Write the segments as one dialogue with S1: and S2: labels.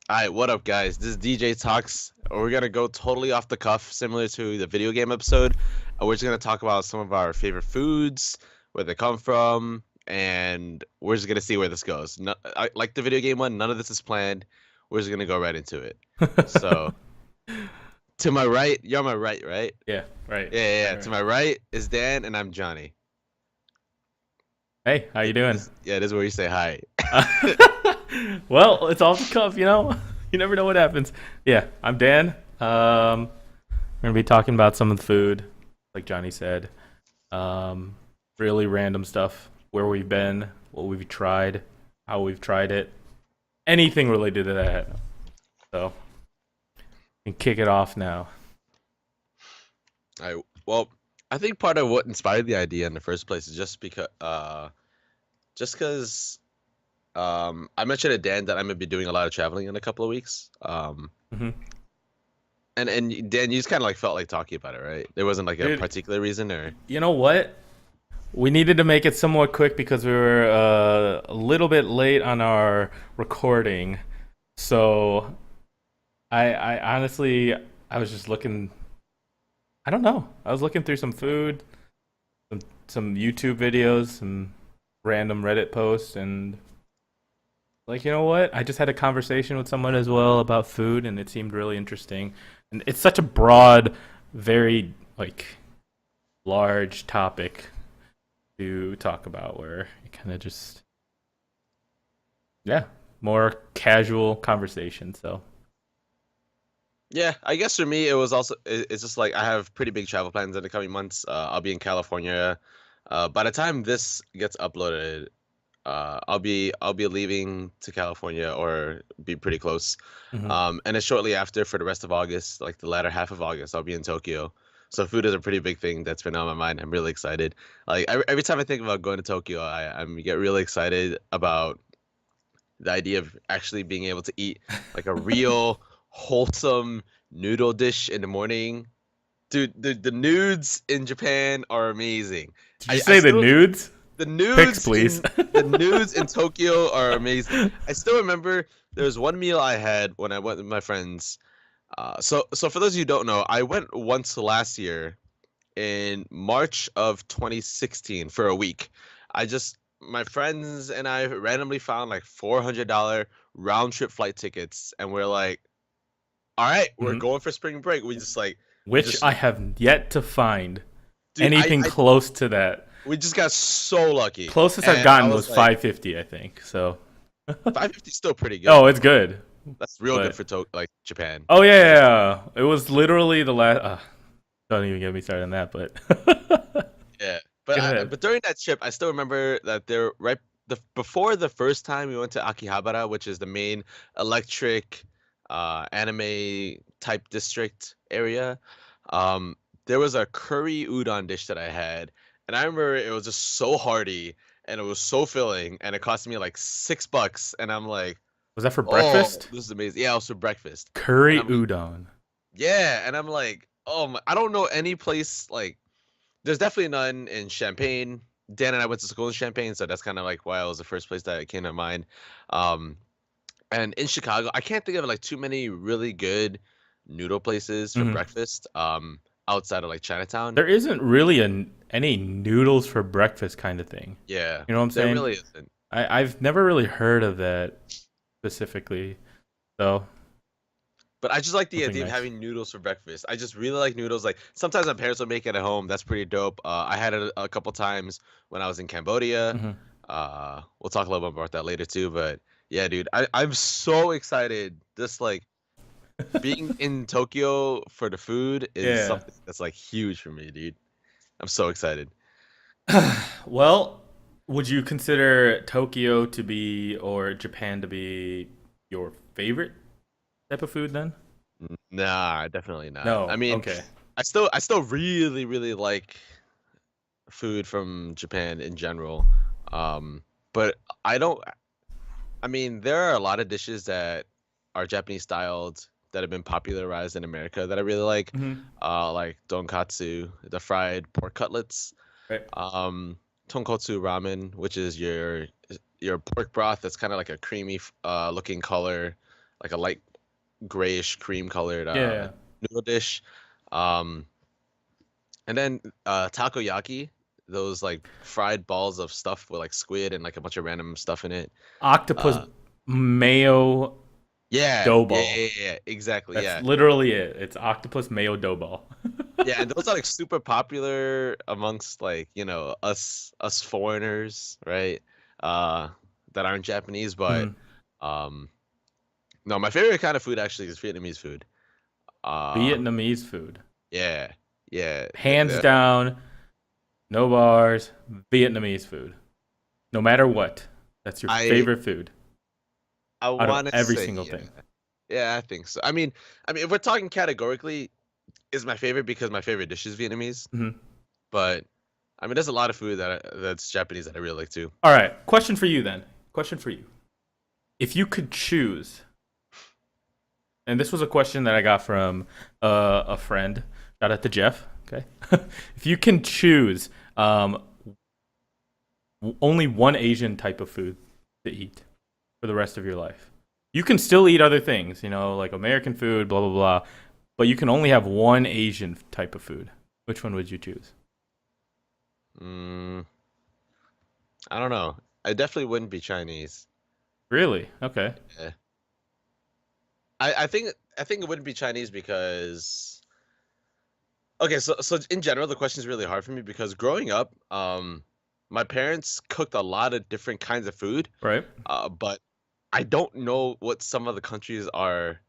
S1: All right, what up, guys? This is DJ Talks. We're gonna go totally off the cuff, similar to the video game episode. We're just gonna talk about some of our favorite foods, where they come from, and we're just gonna see where this goes. No, like the video game one, none of this is planned. We're just gonna go right into it. So, to my right, you're on my right, right?
S2: Yeah, right.
S1: Yeah, yeah, yeah.
S2: Right,
S1: To
S2: right.
S1: my right is Dan, and I'm Johnny.
S2: Hey, how you doing?
S1: Yeah, this is where you say hi.
S2: Well, it's off the cuff, you know. You never know what happens. Yeah, I'm Dan. We're gonna be talking about some of the food, like Johnny said. Um, really random stuff. Where we've been, what we've tried, how we've tried it, anything related to that. So, we can kick it off now.
S1: Well, I think part of what inspired the idea in the first place is just because I mentioned to Dan that I'm gonna be doing a lot of traveling in a couple of weeks.
S2: hmm
S1: And Dan, you just kind of like felt like talking about it, right? There wasn't like a
S2: Dude,
S1: particular reason, or
S2: you know what? We needed to make it somewhat quick because we were a little bit late on our recording. So I honestly, I was just looking. I don't know. I was looking through some food, some YouTube videos, some random Reddit posts, and like you know what? I just had a conversation with someone as well about food, and it seemed really interesting. And it's such a broad, very like large topic to talk about, where it kind of just yeah, more casual conversation. So
S1: yeah, I guess for me it was also it's just like I have pretty big travel plans in the coming months. I'll be in California. By the time this gets uploaded, I'll be leaving to California or be pretty close.
S2: mhm.
S1: And then shortly after, for the rest of August, like the latter half of August, I'll be in Tokyo. So food is a pretty big thing that's been on my mind. I'm really excited. Like every time I think about going to Tokyo, I get really excited about the idea of actually being able to eat like a real wholesome noodle dish in the morning. Dude, the noods in Japan are amazing.
S2: Did you
S1: I
S2: say the
S1: still
S2: nudes?
S1: the
S2: Pics,
S1: nudes
S2: please.
S1: in the nudes in Tokyo are amazing. I still remember there was one meal I had when I went with my friends. So for those of you who don't know, I went once last year in March of 2016 for a week. My friends and I randomly found like $400 round trip flight tickets, and we're like, all right, we're
S2: Mhm.
S1: going for spring break. We
S2: Which
S1: just,
S2: I have yet to find
S1: dude,
S2: anything close to that.
S1: we just got so lucky,
S2: Closest I've
S1: and I
S2: gotten
S1: was
S2: was
S1: like,
S2: 550, I think. So,
S1: 550 is still pretty good.
S2: oh, it's good.
S1: That's real good
S2: But
S1: for like Japan.
S2: oh yeah,
S1: Like
S2: yeah,
S1: just
S2: yeah. It was literally the last. Don't even get me started on that. But
S1: yeah.
S2: go ahead.
S1: But during that trip, I still remember that there right before the first time we went to Akihabara, which is the main electric anime type district area. Um, there was a curry udon dish that I had, and I remember it was just so hearty and it was so filling, and it cost me like $6, and I'm like,
S2: Was that for
S1: oh,
S2: breakfast?
S1: this is amazing. Yeah, it was for breakfast, and
S2: Curry
S1: I'm
S2: udon.
S1: yeah, and I'm like, oh my, I don't know any place like there's definitely none in Champaign. Dan and I went to school in Champaign, so that's kind of like why it was the first place that came to mind. Um, and in Chicago, I can't think of like too many really good noodle places for
S2: Mhm.
S1: breakfast. Outside of like Chinatown.
S2: There isn't really any noodles for breakfast kind of thing.
S1: Yeah,
S2: You know what I'm
S1: there
S2: saying?
S1: really isn't.
S2: I've never really heard of that specifically. So
S1: But I just like the
S2: something
S1: idea of
S2: nice.
S1: having noodles for breakfast. I just really like noodles. Like sometimes my parents will make it at home. That's pretty dope. I had it a couple times when I was in Cambodia.
S2: hmm
S1: We'll talk a little bit about that later too. But yeah, dude, I'm so excited. This like being in Tokyo for the food is
S2: Yeah.
S1: something that's like huge for me, dude. I'm so excited.
S2: Well, would you consider Tokyo to be or Japan to be your favorite type of food then?
S1: Nah, definitely not. I
S2: No.
S1: mean,
S2: Okay.
S1: I still really, really like food from Japan in general. But I don't. I mean, there are a lot of dishes that are Japanese styled that have been popularized in America that I really
S2: hmm
S1: like tonkatsu, the fried pork cutlets,
S2: Right.
S1: um, tonkotsu ramen, which is your pork broth that's kind of like a creamy looking color, like a light grayish cream colored
S2: Yeah.
S1: noodle dish. Um, and then takoyaki, those like fried balls of stuff with like squid and like a bunch of random stuff in it.
S2: Octopus
S1: Uh,
S2: mayo
S1: yeah,
S2: dough
S1: yeah,
S2: ball.
S1: yeah, yeah, exactly,
S2: That's
S1: yeah.
S2: literally it. It's octopus mayo dough ball.
S1: Yeah, and those are like super popular amongst like, us foreigners, right? Uh that aren't Japanese, but
S2: Mhm.
S1: um no, my favorite kind of food actually is Vietnamese food. Uh
S2: Vietnamese food.
S1: yeah. Yeah.
S2: Hands down, no bars, Vietnamese food. No matter what. That's your
S1: I
S2: favorite food
S1: I
S2: out of
S1: want to
S2: every
S1: say
S2: single
S1: yeah.
S2: thing.
S1: Yeah, I think so. I mean if we're talking categorically, is my favorite because my favorite dish is Vietnamese,
S2: Mhm.
S1: but I mean there's a lot of food that's Japanese that I really like too.
S2: All right. Question for you then. Question for you. If you could choose, and this was a question that I got from a friend. Shout out to Jeff. Okay. If you can choose only one Asian type of food to eat for the rest of your life, you can still eat other things, like American food, blah, blah, blah, but you can only have one Asian type of food. Which one would you choose?
S1: Mm, I don't know. I definitely wouldn't be Chinese.
S2: Really? Okay.
S1: Yeah. I think it wouldn't be Chinese because okay, so in general the question is really hard for me because growing up, my parents cooked a lot of different kinds of food,
S2: Right.
S1: but I don't know what some of the countries are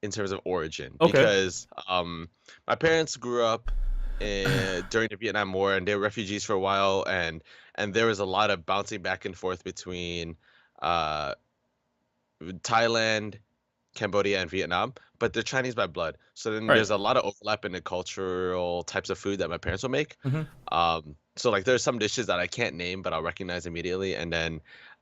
S1: in terms of origin
S2: Okay.
S1: because my parents grew up during the Vietnam War and they were refugees for a while and there was a lot of bouncing back and forth between uh Thailand, Cambodia, and Vietnam, but they're Chinese by blood. So then
S2: Right.
S1: there's a lot of overlap in the cultural types of food that my parents will make.
S2: Mm-hmm.
S1: So like there's some dishes that I can't name, but I'll recognize immediately, and then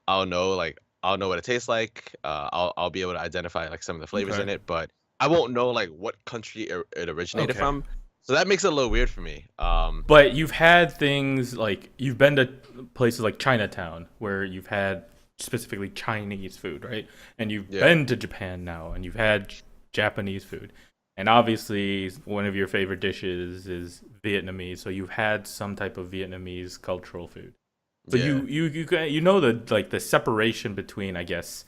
S1: I'll know like I'll know what it tastes like. I'll be able to identify like some of the flavors
S2: Okay.
S1: in it, but I won't know like what country it originated
S2: Okay.
S1: from. So that makes it a little weird for me.
S2: But you've had things like you've been to places like Chinatown where you've had specifically Chinese food, right? And you've
S1: Yeah.
S2: been to Japan now and you've had Japanese food. And obviously one of your favorite dishes is Vietnamese, so you've had some type of Vietnamese cultural food. So
S1: Yeah.
S2: you know the separation between, I guess,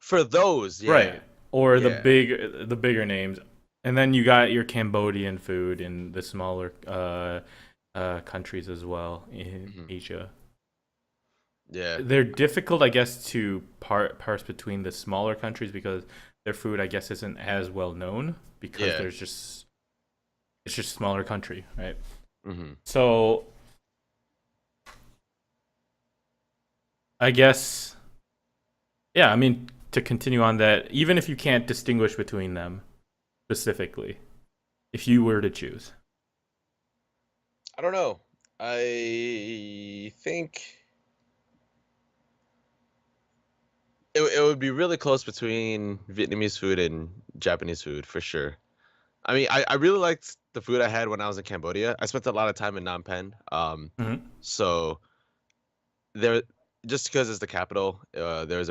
S1: For those, yeah.
S2: right, or
S1: Yeah.
S2: the bigger names, and then you got your Cambodian food in the smaller countries as well in
S1: Hmm.
S2: Asia.
S1: Yeah.
S2: They're difficult, I guess, to parse between the smaller countries because their food, I guess, isn't as well known because
S1: Yeah.
S2: it's just a smaller country, right?
S1: Hmm.
S2: So I guess, yeah. I mean, to continue on that, even if you can't distinguish between them specifically, if you were to choose,
S1: I don't know. I think it would be really close between Vietnamese food and Japanese food for sure. I mean, I really liked the food I had when I was in Cambodia. I spent a lot of time in Phnom Penh.
S2: mm-hmm.
S1: So there, just because it's the capital, it was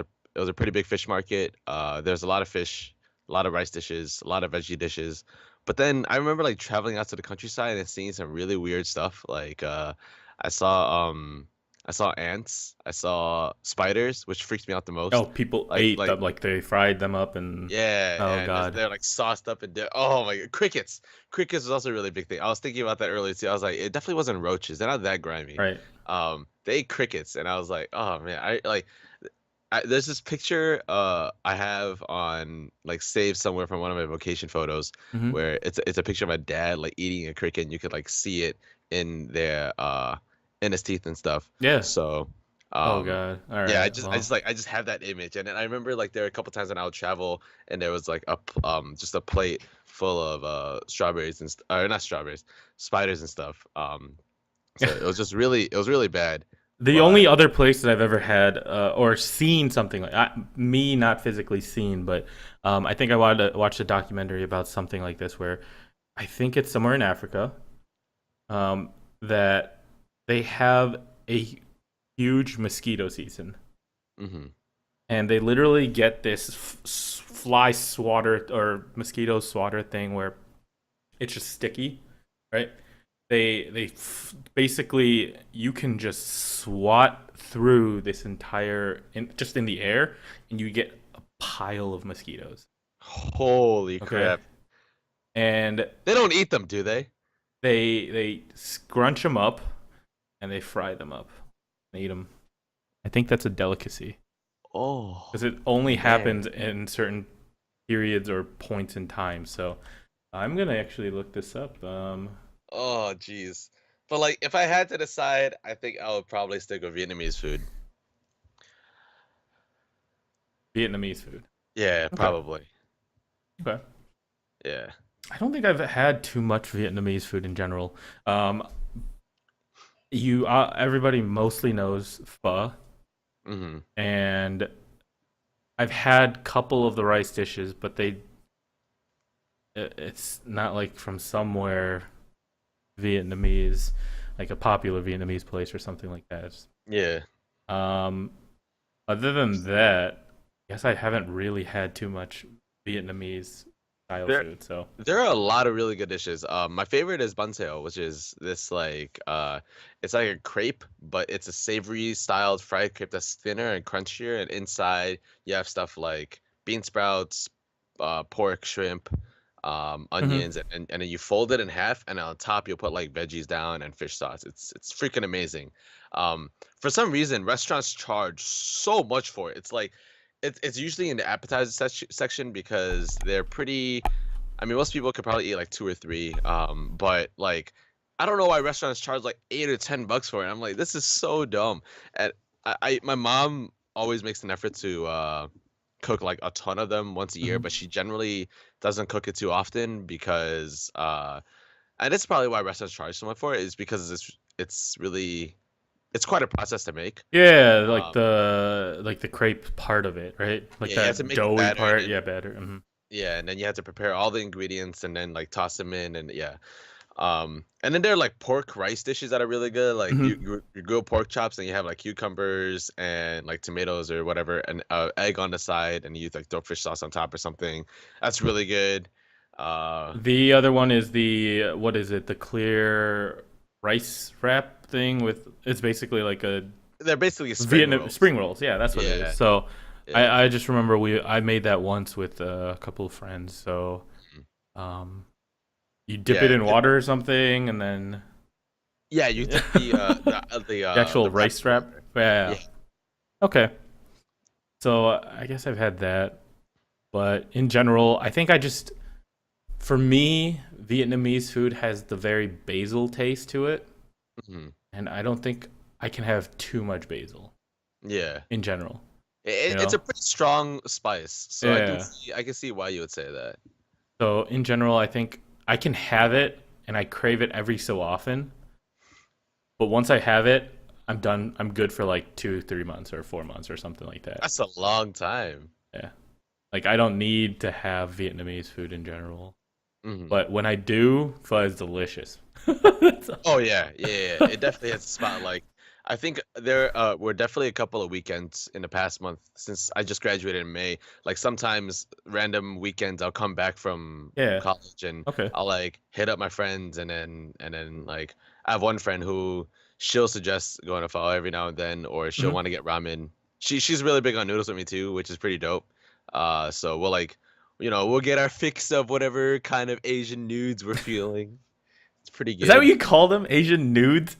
S1: a pretty big fish market. There's a lot of fish, a lot of rice dishes, a lot of veggie dishes. But then I remember like traveling out to the countryside and seeing some really weird stuff. Like I saw um I saw ants, I saw spiders, which freaked me out the
S2: Oh,
S1: most.
S2: people
S1: Like
S2: ate
S1: like
S2: them, like they fried them up, and
S1: yeah,
S2: oh
S1: and
S2: god,
S1: they're like sauced up and oh my god, crickets. Crickets was also a really big thing. I was thinking about that earlier too. I was like, it definitely wasn't roaches. They're not that grimy.
S2: right?
S1: They ate crickets, and I was like, oh man, there's this picture I have on like saved somewhere from one of my vacation photos
S2: Mm-hmm.
S1: where it's a picture of my dad like eating a cricket and you could like see it in their in his teeth and stuff.
S2: Yeah.
S1: So
S2: Oh
S1: um
S2: god. All
S1: yeah,
S2: right. Well.
S1: I just have that image and then I remember like there were a couple times when I would travel and there was like just a plate full of strawberries and or not strawberries, spiders and stuff. So it was really bad.
S2: The only
S1: But
S2: other place that I've ever had or seen something like me, not physically seen, but I think I wanted to watch a documentary about something like this where I think it's somewhere in Africa um, that they have a huge mosquito season.
S1: mhm.
S2: and they literally get this fly swatter or mosquito swatter thing where it's just sticky, right? Basically you can just swat through this entire just in the air, and you get a pile of mosquitoes.
S1: Holy
S2: Okay,
S1: crap!
S2: and
S1: They don't eat them, do they?
S2: they scrunch them up and they fry them up and eat them. I think that's a delicacy because
S1: Oh
S2: it only
S1: man.
S2: happens in certain periods or points in time. So I'm gonna actually look this up.
S1: Oh jeez. But like, if I had to decide, I think I would probably stick with Vietnamese food.
S2: Vietnamese food.
S1: Yeah,
S2: Okay.
S1: probably.
S2: Okay.
S1: Yeah.
S2: I don't think I've had too much Vietnamese food in general. Um, you everybody mostly knows pho,
S1: Hmm.
S2: and I've had a couple of the rice dishes, but it's not like from somewhere Vietnamese, like a popular Vietnamese place or something like that.
S1: Yeah.
S2: Um, Other than that, I guess I haven't really had too much Vietnamese style
S1: There
S2: food. So,
S1: there are a lot of really good dishes. My favorite is bun seo, which is this like it's like a crepe, but it's a savory styled fried crepe that's thinner and crunchier, and inside you have stuff like bean sprouts, pork, shrimp,
S2: hmm.
S1: onions, and then you fold it in half, and on top you'll put like veggies down and fish sauce. It's freaking amazing. Um, for some reason, restaurants charge so much for it. It's like it's usually in the appetizer section because they're pretty. I mean, most people could probably eat like two or three. But like, I don't know why restaurants charge like $8 or $10 for it. I'm like, this is so dumb. And my mom always makes an effort to cook like a ton of them once a year,
S2: Hmm.
S1: but she generally doesn't cook it too often because and it's probably why restaurants charge so much for it is because it's really it's quite a process to make.
S2: Yeah,
S1: Um,
S2: like the crepe part of it, right? Like
S1: yeah, you have to
S2: that
S1: make the
S2: doughy
S1: batter and
S2: part.
S1: then
S2: Yeah, batter. Hmm.
S1: yeah, and then you have to prepare all the ingredients and then like toss them in and yeah. And then there are like pork rice dishes that are really good. Like
S2: Hmm.
S1: you grill pork chops and you have like cucumbers and like tomatoes or whatever, and egg on the side, and you like throw fish sauce on top or something. That's really good. Uh,
S2: The other one is the what is it? The clear rice wrap thing with it's basically like a
S1: they're basically spring
S2: Vietnam
S1: rolls.
S2: spring rolls. Yeah, that's what it is.
S1: Yeah,
S2: So
S1: yeah.
S2: I just remember I made that once with a couple of friends. So
S1: Mhm.
S2: um, you dip it
S1: Yeah,
S2: in water or something, and then
S1: yeah. You
S2: yeah.
S1: dip
S2: The actual
S1: the wrap
S2: rice
S1: in
S2: wrap.
S1: water.
S2: Yeah.
S1: Yeah.
S2: Okay. So I guess I've had that, but in general, I think for me, Vietnamese food has the very basil taste to it,
S1: Mhm.
S2: and I don't think I can have too much basil
S1: Yeah.
S2: in general. You
S1: It's a
S2: know?
S1: pretty strong spice, so
S2: Yeah.
S1: I can see why you would say that.
S2: So in general, I think I can have it, and I crave it every so often. But once I have it, I'm done. I'm good for like 2, 3 months or 4 months or something like that.
S1: That's a long time.
S2: Yeah. Like I don't need to have Vietnamese food in general.
S1: Hmm.
S2: But when I do, pho is delicious.
S1: Oh yeah, yeah, yeah. It definitely has a spot. Like, I think there were definitely a couple of weekends in the past month since I just graduated in May. Like sometimes random weekends I'll come back from
S2: Yeah.
S1: college and
S2: Okay.
S1: I'll like hit up my friends and then like I have one friend who she'll suggest going to pho every now and then, or she'll
S2: Hmm.
S1: want to get ramen. She's really big on noodles with me too, which is pretty dope. So we'll like, we'll get our fix of whatever kind of Asian nudes we're feeling. It's pretty
S2: Is that what
S1: good.
S2: you call them? Asian nudes?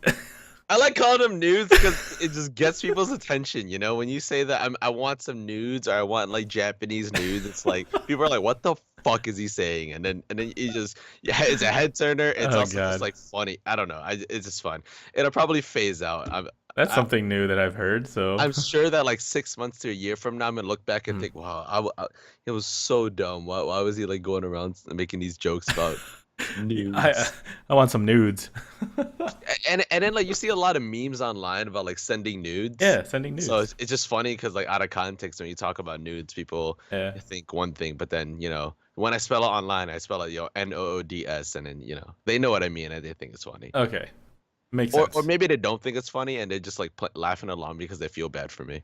S1: I like calling them nudes because it just gets people's attention. When you say that I want some nudes or I want like Japanese nudes, it's like people are like, "What the fuck is he saying?" And then you just yeah, it's a head turner. It's
S2: Oh
S1: also just
S2: god.
S1: like funny. I don't know. It's just fun. It'll probably phase out.
S2: That's
S1: I,
S2: something new that I've heard. So
S1: I'm sure that like 6 months to a year from now, I'm gonna look back and
S2: hmm.
S1: think, "Wow, it was so dumb. Why was he like going around making these jokes about
S2: I
S1: nudes?"
S2: I want some nudes.
S1: And then like you see a lot of memes online about like sending nudes.
S2: Yeah, sending
S1: So
S2: nudes.
S1: it's just funny because like out of context when you talk about nudes, people
S2: Yeah.
S1: think one thing, but then when I spell it online, I spell it Noods, and then they know what I mean and they think it's funny.
S2: Okay. Makes
S1: Or
S2: sense.
S1: maybe they don't think it's funny and they're just like laughing along because they feel bad for me.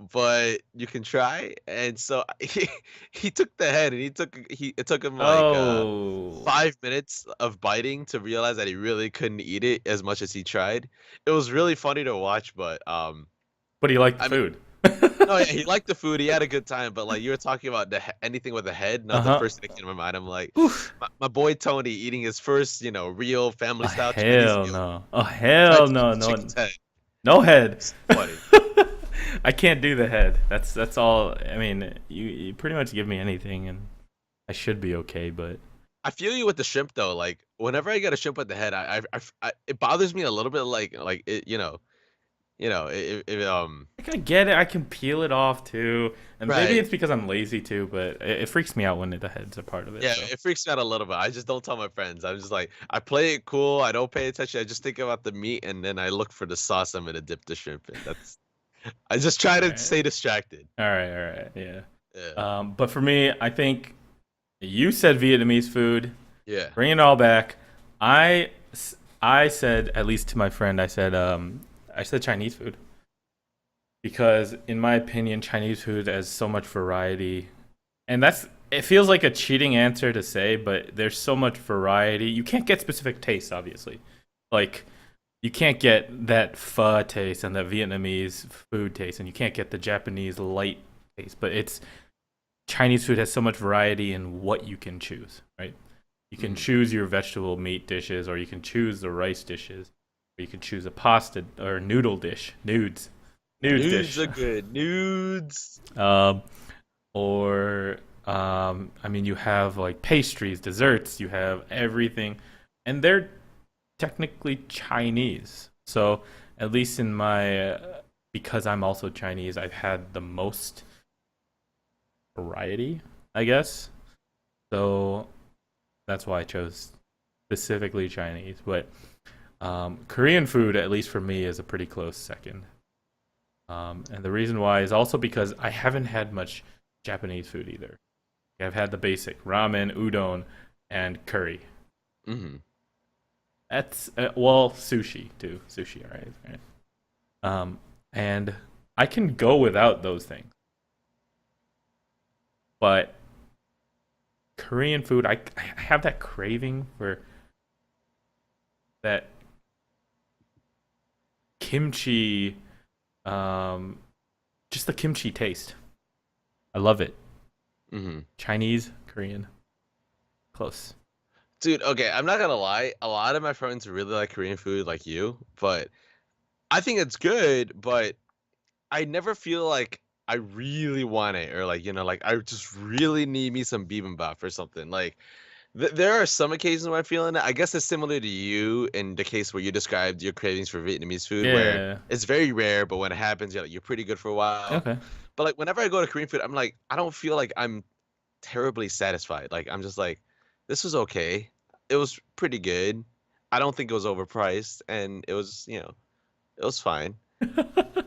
S1: but you can try. And so he took the head, and it took him like
S2: Oh,
S1: 5 minutes of biting to realize that he really couldn't eat it as much as he tried. It was really funny to watch, but
S2: but he liked the
S1: I mean,
S2: food.
S1: no, yeah, he liked the food. He had a good time, but like you were talking about anything with a head,
S2: Uh
S1: not the
S2: huh.
S1: first thing that came to my mind. I'm like,
S2: Oof.
S1: my boy Tony eating his first, real
S2: Oh
S1: family style Chinese
S2: hell
S1: meal.
S2: no. Oh
S1: Tried
S2: hell
S1: to eat
S2: no.
S1: the
S2: No.
S1: chicken's head.
S2: No head.
S1: So funny.
S2: I can't do the head. That's all. I mean, you pretty much give me anything, and I should be okay. But
S1: I feel you with the shrimp though. Like whenever I get a shrimp with the head, it bothers me a little bit. Like it,
S2: like I get it. I can peel it off too, and maybe
S1: right.
S2: it's because I'm lazy too. But it freaks me out when the head's a part of it.
S1: Yeah,
S2: So
S1: it freaks me out a little bit. I just don't tell my friends. I'm just like, I play it cool. I don't pay attention. I just think about the meat, and then I look for the sauce I'm gonna dip the shrimp in. I just try
S2: all
S1: to
S2: right,
S1: stay distracted.
S2: all right, yeah.
S1: Yeah.
S2: But for me, I think you said Vietnamese food.
S1: Yeah.
S2: Bring it all back. I I said, at least to my friend, I said Chinese food because in my opinion Chinese food has so much variety, and that's it feels like a cheating answer to say, but there's so much variety. You can't get specific tastes, obviously. Like you can't get that pho taste and the Vietnamese food taste, and you can't get the Japanese light taste. But it's Chinese food has so much variety in what you can choose, right? You can
S1: Mm.
S2: choose your vegetable meat dishes, or you can choose the rice dishes, or you can choose a pasta or noodle dish, nudes
S1: Nudes
S2: dish.
S1: are good. Nudes.
S2: Um, or I mean, you have like pastries, desserts, you have everything, and they're technically Chinese. So at least in my because I'm also Chinese, I've had the most variety, I guess. So that's why I chose specifically Chinese. But Korean food, at least for me, is a pretty close second. And the reason why is also because I haven't had much Japanese food either. I've had the basic ramen, udon, and curry.
S1: Hmm.
S2: That's well, sushi too. Sushi, all right, right. And I can go without those things, but Korean food, I have that craving for that kimchi, um, just the kimchi taste. I love it.
S1: Hmm.
S2: Chinese, Korean, close.
S1: Dude, okay, I'm not gonna lie. A lot of my friends really like Korean food, like you, but I think it's good, but I never feel like I really want it, or like like I just really need me some bibimbap or something. Like there are some occasions where I'm feeling it. I guess it's similar to you in the case where you described your cravings for Vietnamese food, where
S2: Yeah.
S1: it's very rare, but when it happens, you're pretty good for a while.
S2: Okay.
S1: But like whenever I go to Korean food, I'm like, I don't feel like I'm terribly satisfied. Like I'm just like, this was okay. It was pretty good. I don't think it was overpriced, and it was, it was fine.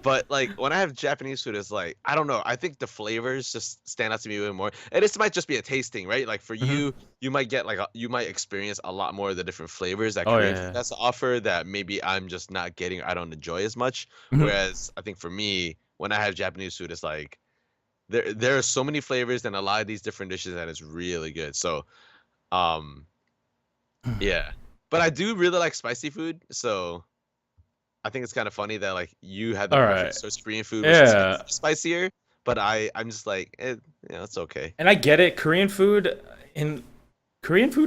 S1: But like when I have Japanese food, it's like I don't know. I think the flavors just stand out to me even more. And this might just be a tasting, right? Like for
S2: Hmm.
S1: you, you might experience a lot more of the different flavors that
S2: Oh
S1: Korean food
S2: yeah.
S1: has to offer that maybe I'm just not getting. I don't enjoy as much.
S2: Mhm.
S1: Whereas I think for me, when I have Japanese food, it's like there are so many flavors and a lot of these different dishes that is really good. So um yeah. But I do really like spicy food, so I think it's kind of funny that like you had the
S2: All right.
S1: preference towards Korean food, which is
S2: Yeah.
S1: spicier. But I'm just like, it's okay.
S2: And I get it. Korean food,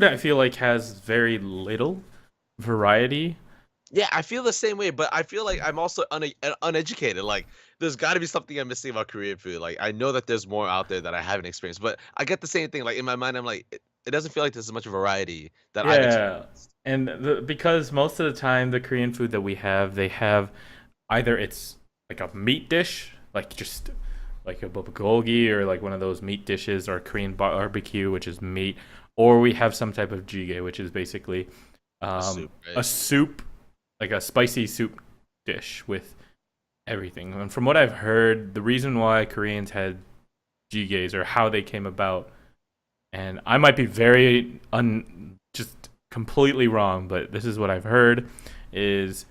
S2: I feel like has very little variety.
S1: Yeah, I feel the same way, but I feel like I'm also uneducated. Like, there's got to be something I'm missing about Korean food. Like, I know that there's more out there that I haven't experienced, but I get the same thing. Like in my mind, I'm like, it doesn't feel like there's as much variety that I've
S2: Yeah.
S1: experienced.
S2: And because most of the time the Korean food that we have, they have either it's like a meat dish, like just like a bulgogi or like one of those meat dishes or Korean barbecue, which is meat, or we have some type of jjigae, which is basically
S1: A soup,
S2: a
S1: right?
S2: soup, like a spicy soup dish with everything. And from what I've heard, the reason why Koreans had jjigaes or how they came about, and I might be very just completely wrong, but this is what I've heard is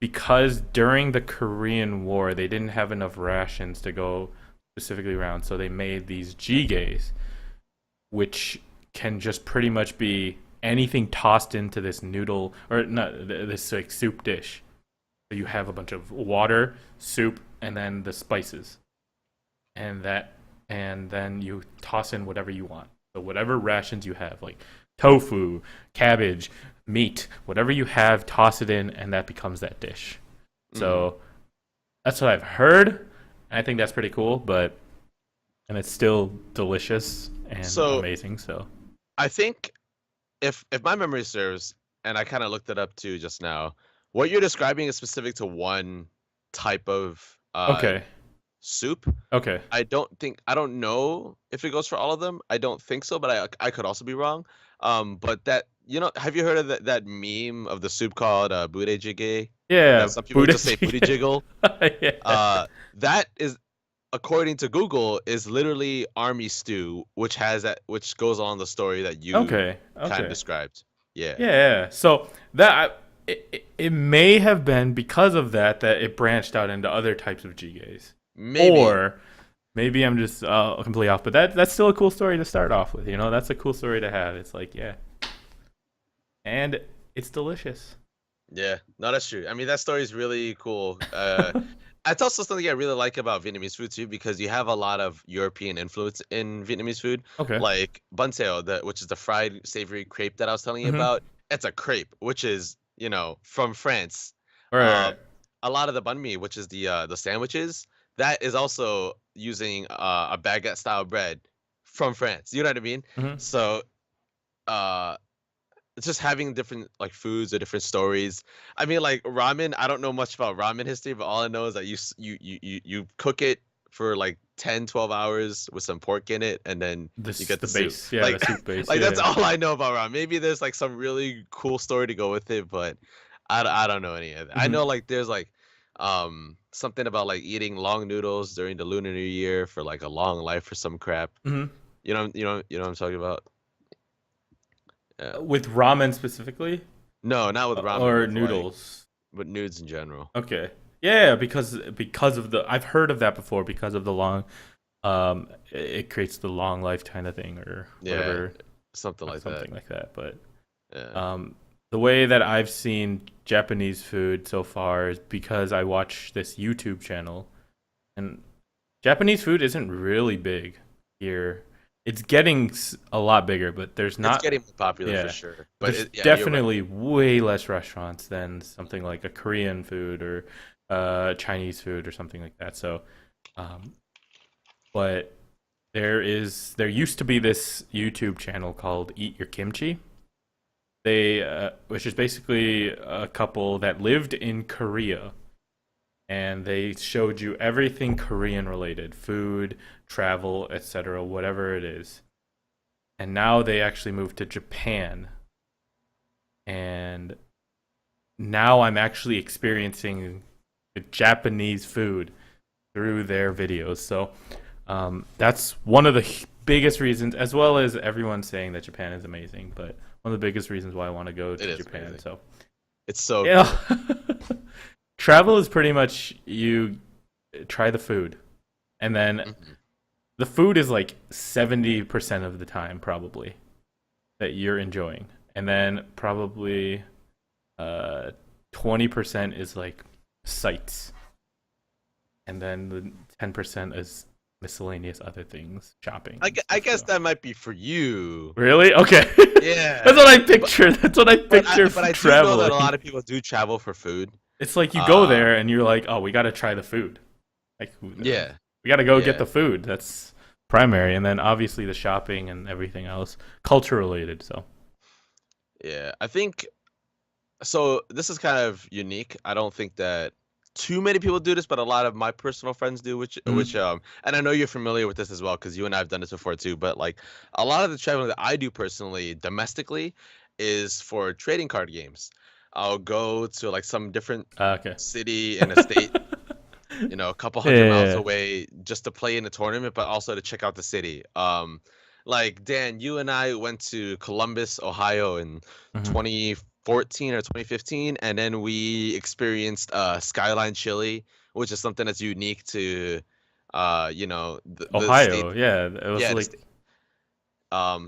S2: because during the Korean War they didn't have enough rations to go specifically around, so they made these jigaes, which can just pretty much be anything tossed into this noodle or not this like soup dish. So you have a bunch of water, soup, and then the spices, and that, and then you toss in whatever you want. So whatever rations you have, like tofu, cabbage, meat, whatever you have, toss it in, and that becomes that dish.
S1: Mm-hmm.
S2: So that's what I've heard. I think that's pretty cool, but and it's still delicious and
S1: So
S2: amazing. So
S1: I think if my memory serves, and I kind of looked it up too just now, what you're describing is specific to one type of
S2: okay,
S1: soup.
S2: okay.
S1: I don't know if it goes for all of them. I don't think so, but I could also be wrong. But that have you heard of that meme of the soup called budae jjigae? That
S2: Yeah,
S1: some people
S2: Buddha
S1: just say booty
S2: chicken.
S1: jiggle.
S2: Yeah.
S1: That is, according to Google, is literally army stew, which goes along the story that you
S2: Okay.
S1: kind of
S2: Okay.
S1: described. Yeah,
S2: Yeah. So that it may have been because of that that it branched out into other types of jigaes,
S1: maybe.
S2: or maybe I'm just completely off. But that's still a cool story to start off with. That's a cool story to have. It's like yeah, and it's delicious.
S1: Yeah, no, that's true. I mean, that story is really cool. It's also something I really like about Vietnamese food too, because you have a lot of European influence in Vietnamese food,
S2: Okay.
S1: like bun xeo, which is the fried savory crepe that I was telling you
S2: Mm-hmm.
S1: about. It's a crepe, which is from France.
S2: All
S1: Uh,
S2: right.
S1: a lot of the banh mi, which is the sandwiches, that is also using a baguette style bread from France. You know what I mean?
S2: Mm-hmm.
S1: So. Uh, it's just having different like foods or different stories. I mean, like ramen. I don't know much about ramen history, but all I know is that you cook it for like 10, 12 hours with some pork in it, and then you
S2: This
S1: get
S2: the
S1: the soup.
S2: base. Yeah, the
S1: Like,
S2: soup base.
S1: like that's
S2: Yeah.
S1: all I know about ramen. Maybe there's like some really cool story to go with it, but I don't know any of that. I
S2: Mm-hmm.
S1: know like there's like something about like eating long noodles during the Lunar New Year for like a long life or some crap.
S2: Mm-hmm.
S1: You know what I'm talking about? Yeah.
S2: With ramen specifically,
S1: No, not with ramen,
S2: or
S1: with like
S2: noodles.
S1: with nudes in general.
S2: Okay. Yeah, because of the I've heard of that before because of the long it creates the long life kind of thing or
S1: Yeah,
S2: whatever,
S1: something like that.
S2: something like that. But
S1: Yeah.
S2: um the way that I've seen Japanese food so far is because I watch this YouTube channel, and Japanese food isn't really big here. It's getting a lot bigger, but there's
S1: It's
S2: not.
S1: getting more popular for
S2: Yeah,
S1: sure. But
S2: there's
S1: yeah, you're right.
S2: definitely way less restaurants than something like a Korean food or Chinese food or something like that. So, um, but there used to be this YouTube channel called Eat Your Kimchi. They which is basically a couple that lived in Korea, and they showed you everything Korean related, food, travel, etc., whatever it is. And now they actually moved to Japan, and now I'm actually experiencing the Japanese food through their videos. So that's one of the biggest reasons, as well as everyone saying that Japan is amazing. But one of the biggest reasons why I want to go
S1: It
S2: to
S1: is
S2: Japan.
S1: amazing.
S2: So
S1: It's so
S2: yeah,
S1: cool.
S2: travel is pretty much you try the food, and then
S1: Mhm.
S2: the food is like 70% of the time probably that you're enjoying, and then probably uh 20% is like sights, and then the 10% is miscellaneous other things, shopping and
S1: I
S2: stuff.
S1: guess
S2: So
S1: that might be for you.
S2: really, okay. That's
S1: Yeah.
S2: what I
S1: But
S2: picture. That's what I picture
S1: but I do know that a
S2: traveling.
S1: lot of people do travel for food.
S2: It's like you go
S1: Uh
S2: there and you're like, oh, we got to try the food. Like
S1: yeah.
S2: we got to go get
S1: Yeah.
S2: the food. That's primary, and then obviously the shopping and everything else, culture related. So
S1: Yeah. I think so this is kind of unique. I don't think that too many people do this, but a lot of my personal friends do, which
S2: mhm.
S1: and I know you're familiar with this as well because you and I have done this before too. But like a lot of the traveling that I do personally domestically is for trading card games. I'll go to like some different
S2: Okay.
S1: city in a state, a couple hundred miles
S2: Yeah.
S1: away just to play in a tournament, but also to check out the city. Like Dan, you and I went to Columbus, Ohio in
S2: Mhm.
S1: 2014 or 2015, and then we experienced Skyline chili, which is something that's unique to, the state.
S2: Ohio, yeah, it was
S1: Yeah, the
S2: like
S1: state.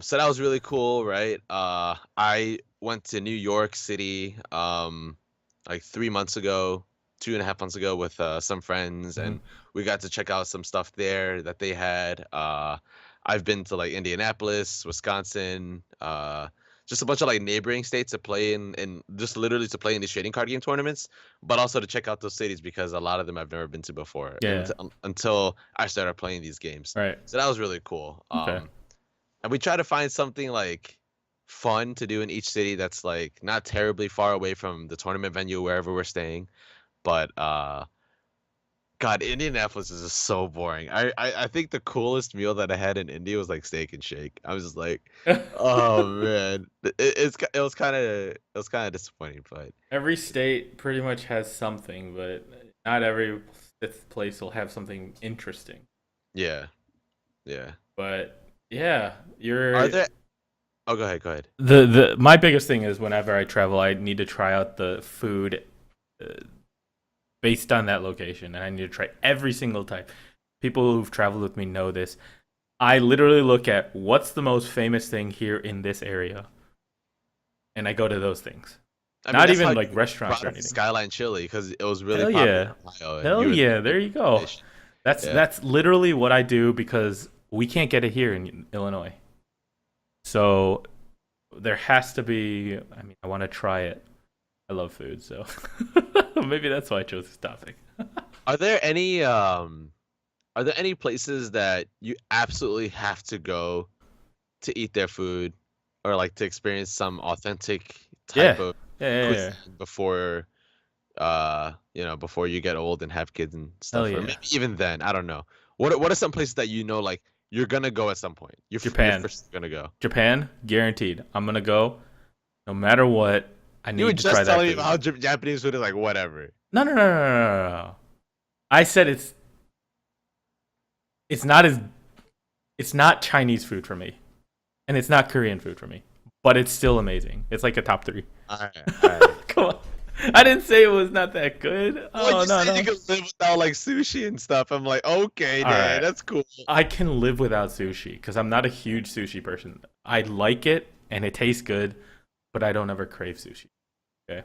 S1: So that was really cool, right? I went to New York City, like 3 months ago, 2.5 months ago with some friends,
S2: mhm.
S1: and we got to check out some stuff there that they had. I've been to like Indianapolis, Wisconsin, just a bunch of like neighboring states to play in just literally to play in these trading card game tournaments, but also to check out those cities because a lot of them I've never been to before,
S2: Yeah,
S1: until I started playing these games.
S2: right.
S1: So that was really cool.
S2: Okay.
S1: And we try to find something like fun to do in each city that's like not terribly far away from the tournament venue wherever we're staying. But God, Indianapolis is just so boring. I think the coolest meal that I had in India was like steak and shake. I was just like, oh man, it was kind of disappointing, but
S2: Every state pretty much has something, but not every place will have something interesting.
S1: yeah, yeah.
S2: But yeah,
S1: Are
S2: you're
S1: there? Oh, go ahead.
S2: the my biggest thing is whenever I travel, I need to try out the food uh, based on that location, and I need to try every single type. People who've traveled with me know this. I literally look at what's the most famous thing here in this area, and I go to those things.
S1: I mean,
S2: Not
S1: that's how
S2: even
S1: you
S2: like restaurants
S1: brought
S2: or
S1: up the
S2: anything.
S1: Skyline Chili because it was really
S2: Hell
S1: popular
S2: yeah.
S1: in Ohio, and
S2: Hell
S1: you were
S2: yeah,
S1: the
S2: there you go.
S1: fish.
S2: That's
S1: Yeah.
S2: that's literally what I do because we can't get it here in Illinois. So there has to be. I mean, I want to try it. I love food, so maybe that's why I chose this topic.
S1: Are there any places that you absolutely have to go to eat their food or like to experience some authentic
S2: Yeah,
S1: type of
S2: yeah, yeah, yeah.
S1: cuisine before before you get old and have kids and
S2: Hell
S1: stuff, or
S2: yeah.
S1: maybe even then, I don't know. What are some places that like you're gonna go at some point? You're
S2: Japan,
S1: for sure gonna go.
S2: Japan, guaranteed. I'm gonna go no matter what. I
S1: You were
S2: need to try
S1: just
S2: that
S1: telling me about
S2: food.
S1: how Japanese food is like whatever.
S2: No, no, no, no, no, no, no. I said it's not as it's not Chinese food for me, and it's not Korean food for me, but it's still amazing. It's like a top three.
S1: All right, all right.
S2: Come on. I didn't say it was not that good.
S1: When
S2: Oh
S1: you
S2: no,
S1: said you
S2: no.
S1: could live without like sushi and stuff, I'm like, okay,
S2: All
S1: Dan,
S2: right.
S1: that's cool.
S2: I can live without sushi because I'm not a huge sushi person. I like it and it tastes good, but I don't ever crave sushi. Okay.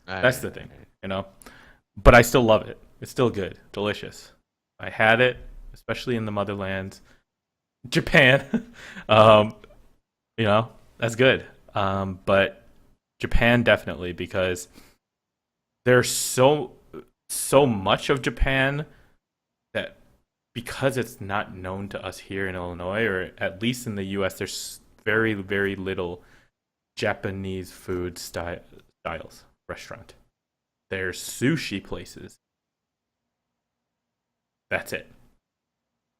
S1: All
S2: That's
S1: right,
S2: the
S1: all
S2: thing,
S1: right.
S2: you know? But I still love it. It's still good, delicious. I had it, especially in the motherland, Japan. um, you know, that's good. But Japan definitely because there's so much of Japan that because it's not known to us here in Illinois or at least in the US there's very little Japanese food styles restaurant. There's sushi places. That's it.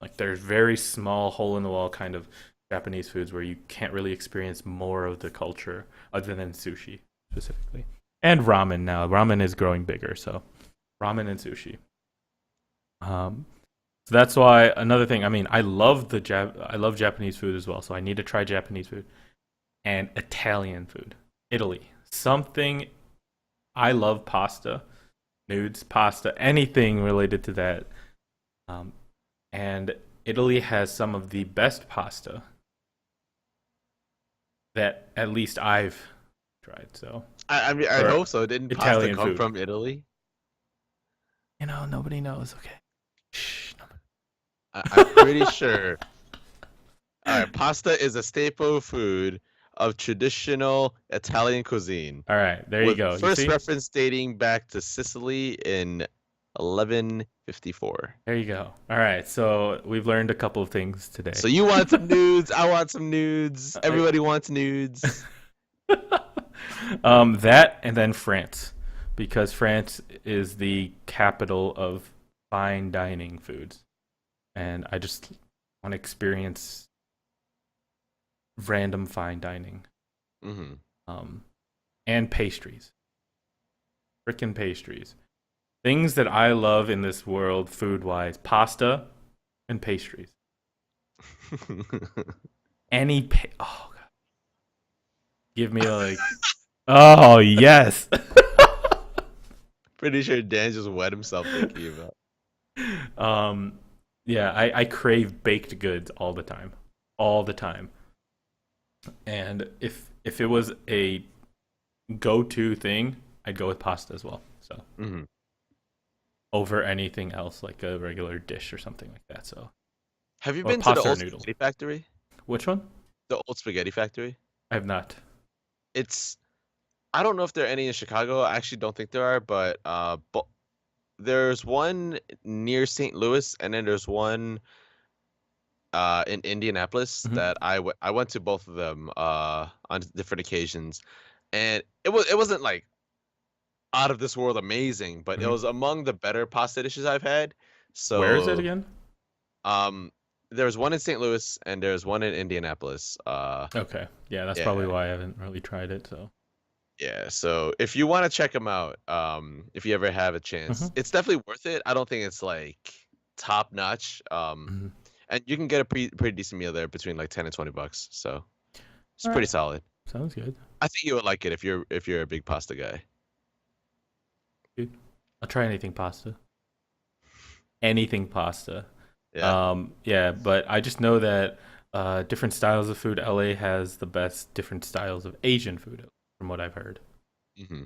S2: Like there's very small hole in the wall kind of Japanese foods where you can't really experience more of the culture other than sushi specifically. And ramen now. Ramen is growing bigger, so ramen and sushi. Um, so that's why another thing. I mean, I love Japanese food as well. So I need to try Japanese food and Italian food. Italy, something I love pasta, nudes, pasta, anything related to that. Um, and Italy has some of the best pasta that at least I've tried. So
S1: I mean, I
S2: or
S1: hope so. Didn't pasta
S2: Italian
S1: come
S2: food.
S1: from Italy?
S2: Nobody knows. Okay. Shh.
S1: I'm pretty sure. All right, pasta is a staple food of traditional Italian cuisine,
S2: All right, there you
S1: with
S2: go. You
S1: first
S2: see?
S1: reference dating back to Sicily in 1154.
S2: There you go. All right, so we've learned a couple of things
S1: So
S2: today.
S1: you want some nudes? I want some nudes. Everybody wants nudes.
S2: That and then France, because France is the capital of fine dining foods, and I just want to experience random fine dining.
S1: Hmm.
S2: Um, and pastries, frickin' pastries, things that I love in this world, food wise, pasta and pastries. Oh, God. Give me like Oh yes.
S1: Pretty sure Dan just wet himself thinking about.
S2: um, yeah, I crave baked goods all the time. And if it was a go to thing, I'd go with pasta as well. So
S1: Hmm.
S2: over anything else, like a regular dish or something like that. So
S1: Have you
S2: or
S1: been to the
S2: pasta or
S1: old
S2: noodle.
S1: spaghetti factory?
S2: Which one?
S1: The old spaghetti factory?
S2: I have not.
S1: It's I don't know if there are any in Chicago. I actually don't think there are, but there's one near St. Louis, and then there's one in Indianapolis
S2: Mm-hmm.
S1: that I went to both of them on different occasions, and it wasn't like out of this world amazing, but it
S2: Mm-hmm.
S1: was among the better pasta dishes I've had.
S2: Where is it
S1: So
S2: again?
S1: um, there's one in St. Louis and there's one in Indianapolis.
S2: Okay, yeah, that's probably
S1: Yeah,
S2: why I haven't really tried it. So.
S1: yeah. So if you want to check them out, if you ever have a
S2: Mm-hmm.
S1: chance, it's definitely worth it. I don't think it's like top notch.
S2: Mm-hmm.
S1: And you can get a pretty decent meal there between like 10 and 20 bucks. So it's
S2: All
S1: pretty
S2: right,
S1: solid.
S2: sounds good.
S1: I think you would like it if you're a big pasta guy.
S2: Good. I'll try anything pasta. Anything pasta.
S1: Yeah.
S2: Yeah, but I just know that different styles of food. LA has the best different styles of Asian food, from what I've heard.
S1: Hmm.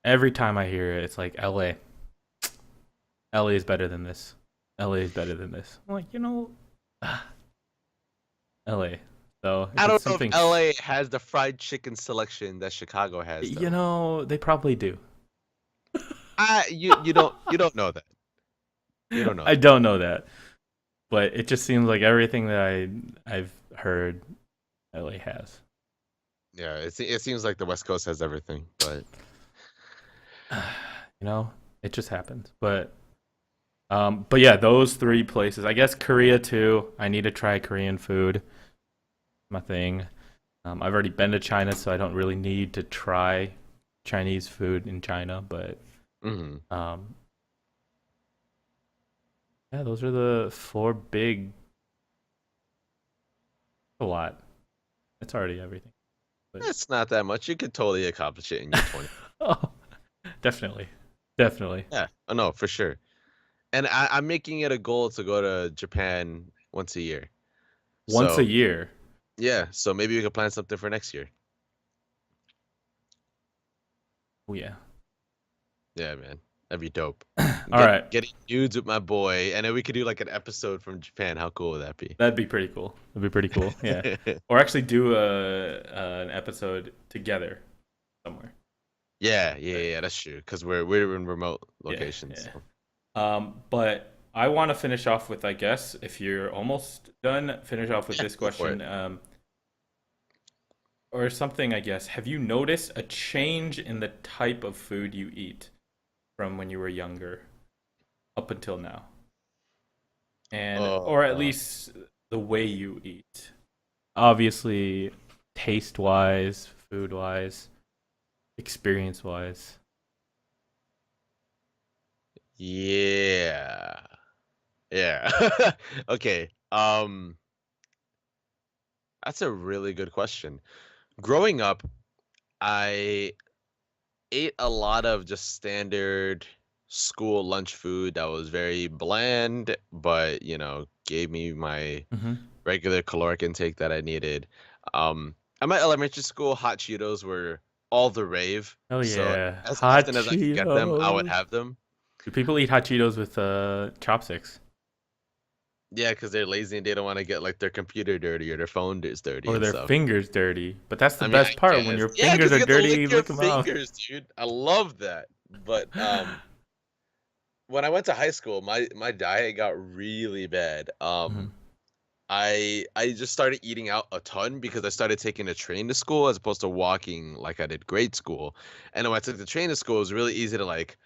S2: Every time I hear it, it's like LA. LA is better than this. LA is better than this. I'm like, LA. So if
S1: I
S2: it's
S1: don't know if
S2: something,
S1: LA has the fried chicken selection that Chicago has though.
S2: they probably do.
S1: You don't know that. You don't know
S2: I
S1: that.
S2: don't know that, but it just seems like everything that I've heard LA has.
S1: Yeah, it seems like the West Coast has everything, but
S2: you know, it just happens. But yeah, those three places. I guess Korea too. I need to try Korean food. My thing. I've already been to China, so I don't really need to try Chinese food in China. But
S1: mhm.
S2: um, yeah, those are the four big. A lot. It's already everything. But
S1: It's not that much. You could totally accomplish it in your 20.
S2: oh, definitely, definitely.
S1: Yeah. Oh no, for sure. And I'm making it a goal to go to Japan once a year.
S2: Once a
S1: So
S2: year.
S1: yeah, so maybe we could plan something for next year.
S2: Oh yeah.
S1: Yeah, man. That'd be dope.
S2: All right.
S1: Getting nudes with my boy, and then we could do like an episode from Japan. How cool would that be?
S2: That'd be pretty cool. That'd be pretty cool. Yeah. Or actually do an episode together somewhere.
S1: Yeah, yeah,
S2: But
S1: yeah, that's true. Because we're in remote
S2: yeah,
S1: locations.
S2: yeah.
S1: So.
S2: But I want to finish off with, I guess, if you're almost done, finish off with
S1: Yeah,
S2: this
S1: go for
S2: question.
S1: it.
S2: Or something, I guess. Have you noticed a change in the type of food you eat from when you were younger up until now? And or at
S1: Uh,
S2: least the way you eat. Obviously, taste wise, food wise, experience wise.
S1: yeah, yeah. Okay. That's a really good question. Growing up, I ate a lot of just standard school lunch food that was very bland, but gave me my
S2: Mm-hmm.
S1: regular caloric intake that I needed. At my elementary school, hot Cheetos were all the rave.
S2: Oh
S1: So
S2: yeah,
S1: as
S2: hot
S1: often as I could get them, I would
S2: Cheetos.
S1: have them.
S2: Do people eat hot Cheetos with chopsticks
S1: Yeah, because they're lazy and they don't want to get like their computer dirty or their phone is dirty
S2: or
S1: and
S2: their
S1: stuff.
S2: fingers dirty? But that's the
S1: I mean, I
S2: best part when
S1: guess.
S2: your
S1: Yeah,
S2: fingers
S1: because
S2: are
S1: you get to
S2: dirty.
S1: lick your
S2: Lick them out.
S1: fingers, dude. I love that. But when I went to high school, my diet got really bad.
S2: Mm-hmm.
S1: I just started eating out a ton because I started taking the train to school as opposed to walking like I did grade school. And when I took the train to school, it was really easy to like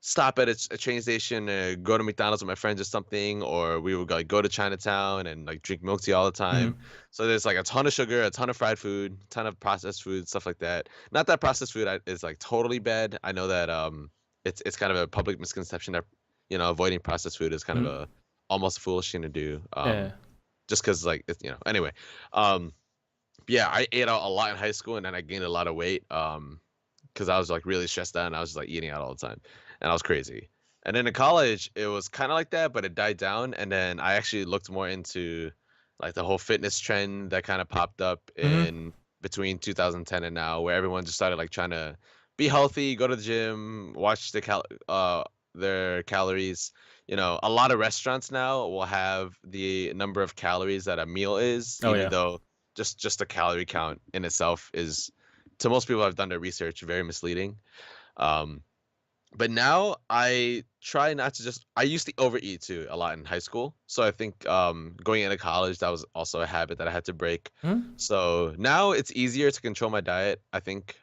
S1: stop at a train station, go to McDonald's with my friends or something, or we would like go to Chinatown and like drink milk tea all the time.
S2: Mm-hmm.
S1: So there's like a ton of sugar, a ton of fried food, a ton of processed food, stuff like that. Not that processed food is like totally bad. I know that it's kind of a public misconception that avoiding processed food is kind of
S2: Mm-hmm.
S1: a almost a foolish thing to do.
S2: Yeah.
S1: Just because like it's anyway. Um, Yeah, I ate out a lot in high school, and then I gained a lot of weight. Because I was like really stressed out, and I was just like eating out all the time, and I was crazy. And then in college, it was kind of like that, but it died down. And then I actually looked more into like the whole fitness trend that kind of popped up
S2: Mm-hmm.
S1: in between 2010 and now, where everyone just started like trying to be healthy, go to the gym, watch their calories. You know, a lot of restaurants now will have the number of calories that a meal is,
S2: Oh
S1: even
S2: yeah.
S1: though just the calorie count in itself is, to most people who've done their research, very misleading. Um, but now I try not to just. I used to overeat too a lot in high school, so I think going into college that was also a habit that I had to break.
S2: Hmm.
S1: So now it's easier to control my diet. I think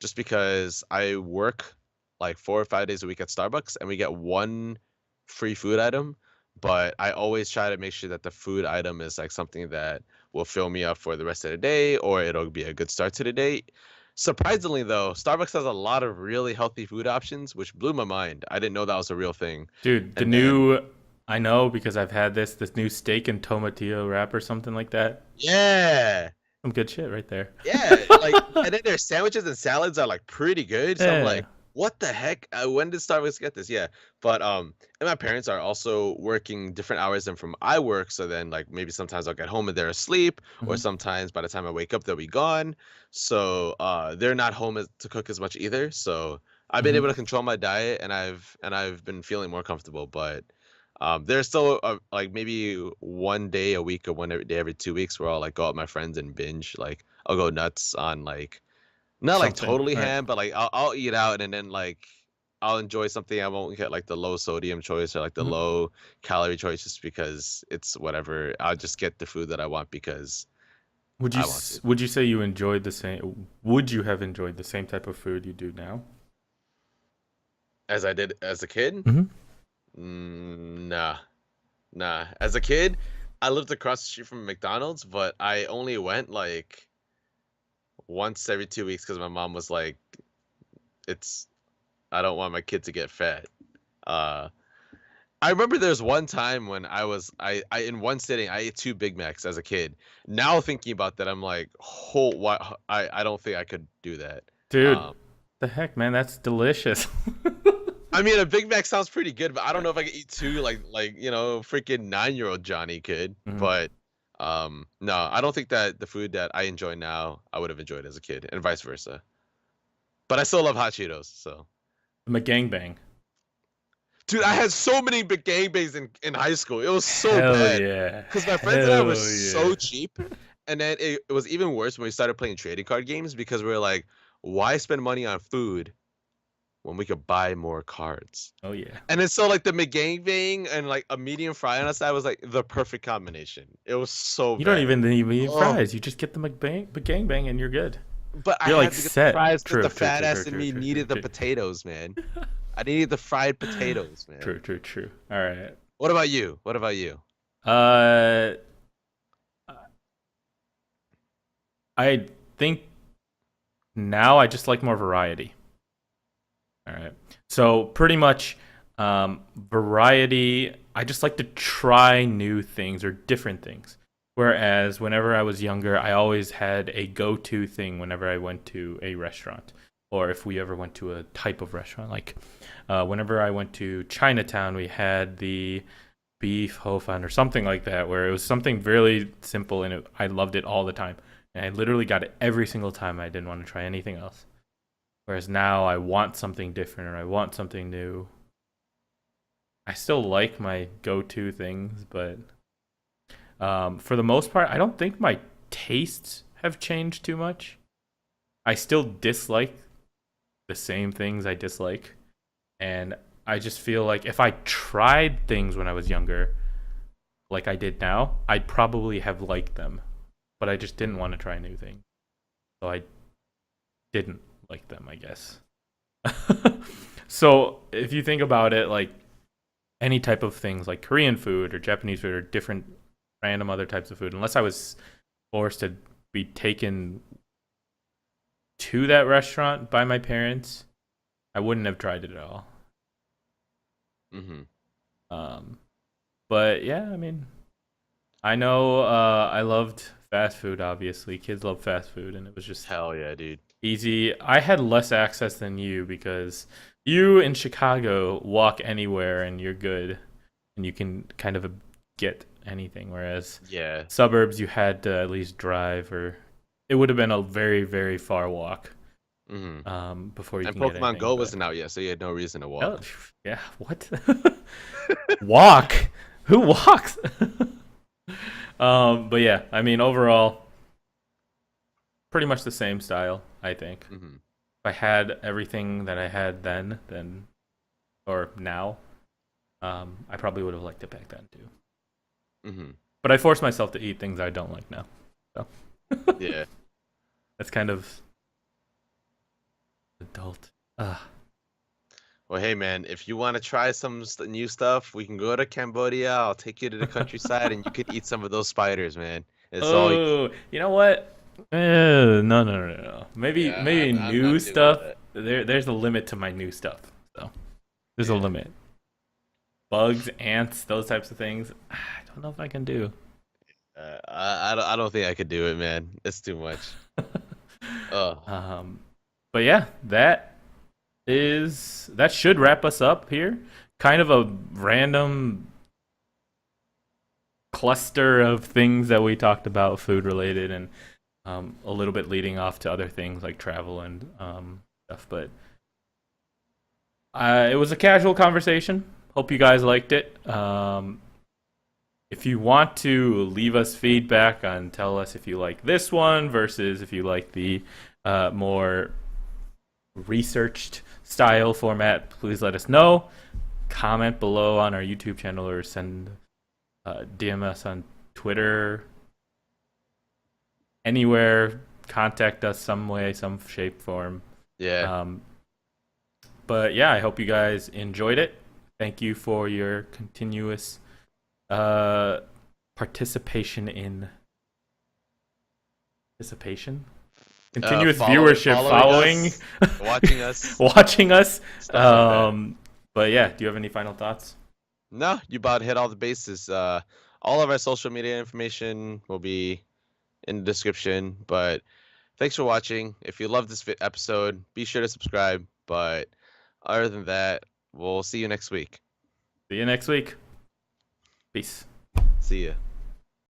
S1: just because I work like 4 or 5 days a week at Starbucks, and we get one free food item. But I always try to make sure that the food item is like something that will fill me up for the rest of the day, or it'll be a good start to the day. Surprisingly, though, Starbucks has a lot of really healthy food options, which blew my mind. I didn't know that was a real thing.
S2: Dude, the
S1: And then,
S2: new I know because I've had this new steak and tomatillo wrap or something like that.
S1: yeah,
S2: Some good shit right there.
S1: yeah, like, and then their sandwiches and salads are like pretty good. So I'm
S2: Yeah.
S1: like, what the heck? When did Starbucks get this? Yeah, but and my parents are also working different hours than from I work. So then, like, maybe sometimes I'll get home and they're asleep, or
S2: Hmm.
S1: sometimes by the time I wake up, they'll be gone. So they're not home to cook as much either. So I've been able
S2: Hmm.
S1: to control my diet, and I've been feeling more comfortable. But there's still like maybe one day a week or one day every 2 weeks where I'll like go out with my friends and binge. Like I'll go nuts on like not like
S2: Something,
S1: totally
S2: right?
S1: ham, but like I'll eat out, and then like I'll enjoy something. I won't get like the low sodium choice or like the
S2: Hmm.
S1: low calorie choice just because it's whatever. I'll just get the food that I want because I want to.
S2: Would you say you enjoyed the same? Would you have enjoyed the same type of food you do now?
S1: As I did as a kid?
S2: Hmm.
S1: Nah, nah. As a kid, I lived across the street from McDonald's, but I only went like once every 2 weeks because my mom was like, "It's I don't want my kid to get fat." Uh, I remember there was one time when I in one sitting I ate two Big Macs as a kid. Now thinking about that, I'm like, oh, what? I don't think I could do that.
S2: Dude,
S1: Um,
S2: the heck, man, that's delicious.
S1: I mean, a Big Mac sounds pretty good, but I don't know if I could eat two like freaking 9-year-old Johnny could.
S2: Mhm.
S1: But no, I don't think that the food that I enjoy now I would have enjoyed as a kid, and vice versa. But I still love hot Cheetos, so.
S2: I'm a gangbang.
S1: Dude, I had so many big gangbangs in high school. It was so
S2: Hell
S1: bad
S2: yeah.
S1: because my friends and I were
S2: Hell
S1: so
S2: yeah.
S1: cheap, and then it was even worse when we started playing trading card games because we were like, why spend money on food when we could buy more cards?
S2: Oh yeah.
S1: And then so like the McGangbang and like a medium fry on the side was like the perfect combination. It was so
S2: You don't
S1: bad.
S2: even need eat
S1: Oh,
S2: fries. You just get the gangbang and you're good.
S1: but I
S2: You're like
S1: had to get the
S2: set.
S1: fries because
S2: True,
S1: the
S2: true,
S1: fat
S2: true, true,
S1: ass in
S2: true,
S1: me
S2: true, true,
S1: needed the
S2: true.
S1: potatoes, man. I needed the fried potatoes, man.
S2: True, true, true. All right.
S1: What about you? What about you?
S2: Uh, I think now I just like more variety. All right. So pretty much variety. I just like to try new things or different things. Whereas whenever I was younger, I always had a go-to thing whenever I went to a restaurant, or if we ever went to a type of restaurant. Like whenever I went to Chinatown, we had the beef ho fun or something like that, where it was something really simple and I loved it all the time. And I literally got it every single time. I didn't want to try anything else. Whereas now I want something different or I want something new. I still like my go-to things, but for the most part, I don't think my tastes have changed too much. I still dislike the same things I dislike, and I just feel like if I tried things when I was younger, like I did now, I'd probably have liked them, but I just didn't want to try new things, so I didn't like them, I guess. So if you think about it, like any type of things like Korean food or Japanese food or different random other types of food, unless I was forced to be taken to that restaurant by my parents, I wouldn't have tried it at all.
S1: Hmm.
S2: Um, but yeah, I mean, I know I loved fast food, obviously. Kids love fast food, and it was just
S1: Hell yeah, dude.
S2: easy. I had less access than you because you in Chicago walk anywhere and you're good, and you can kind of get anything. Whereas
S1: Yeah.
S2: suburbs, you had to at least drive, or it would have been a very, very far walk
S1: Hmm.
S2: before you
S1: And
S2: can get
S1: Pokemon
S2: anything.
S1: Go
S2: But
S1: wasn't out yet, so you had no reason to
S2: oh,
S1: walk.
S2: yeah, what? Walk? Who walks? But yeah, I mean, overall, pretty much the same style, I think.
S1: Hmm.
S2: If I had everything that I had then or now, I probably would have liked it back then too.
S1: Hmm.
S2: But I force myself to eat things I don't like now. So
S1: Yeah.
S2: that's kind of adult.
S1: Well, hey man, if you want to try some new stuff, we can go to Cambodia. I'll take you to the countryside, and you could eat some of those spiders, man. It's all.
S2: Oh, you know what? No.
S1: Yeah,
S2: Maybe
S1: I'm
S2: new
S1: not doing
S2: stuff.
S1: that.
S2: There's a limit to my new stuff. So there's a
S1: Yeah.
S2: limit. Bugs, ants, those types of things. I don't know if I can do.
S1: I don't think I could do it, man. It's too much. Oh.
S2: um, but yeah, that should wrap us up here. Kind of a random cluster of things that we talked about, food related, and a little bit leading off to other things like travel and stuff. But it was a casual conversation. Hope you guys liked it. If you want to leave us feedback on, tell us if you like this one versus if you like the more researched style format, please let us know. Comment below on our YouTube channel or send DM us on Twitter. Anywhere, contact us some way, some shape, form.
S1: Yeah.
S2: But yeah, I hope you guys enjoyed it. Thank you for your continuous participation in participation, continuous viewership, following,
S1: us, watching us,
S2: watching us.
S1: stuff like that.
S2: But yeah, do you have any final thoughts?
S1: No, you about hit all the bases. All of our social media information will be in the description. But thanks for watching. If you love this episode, be sure to subscribe. But other than that, we'll see you next week.
S2: See you next week. Peace.
S1: See ya.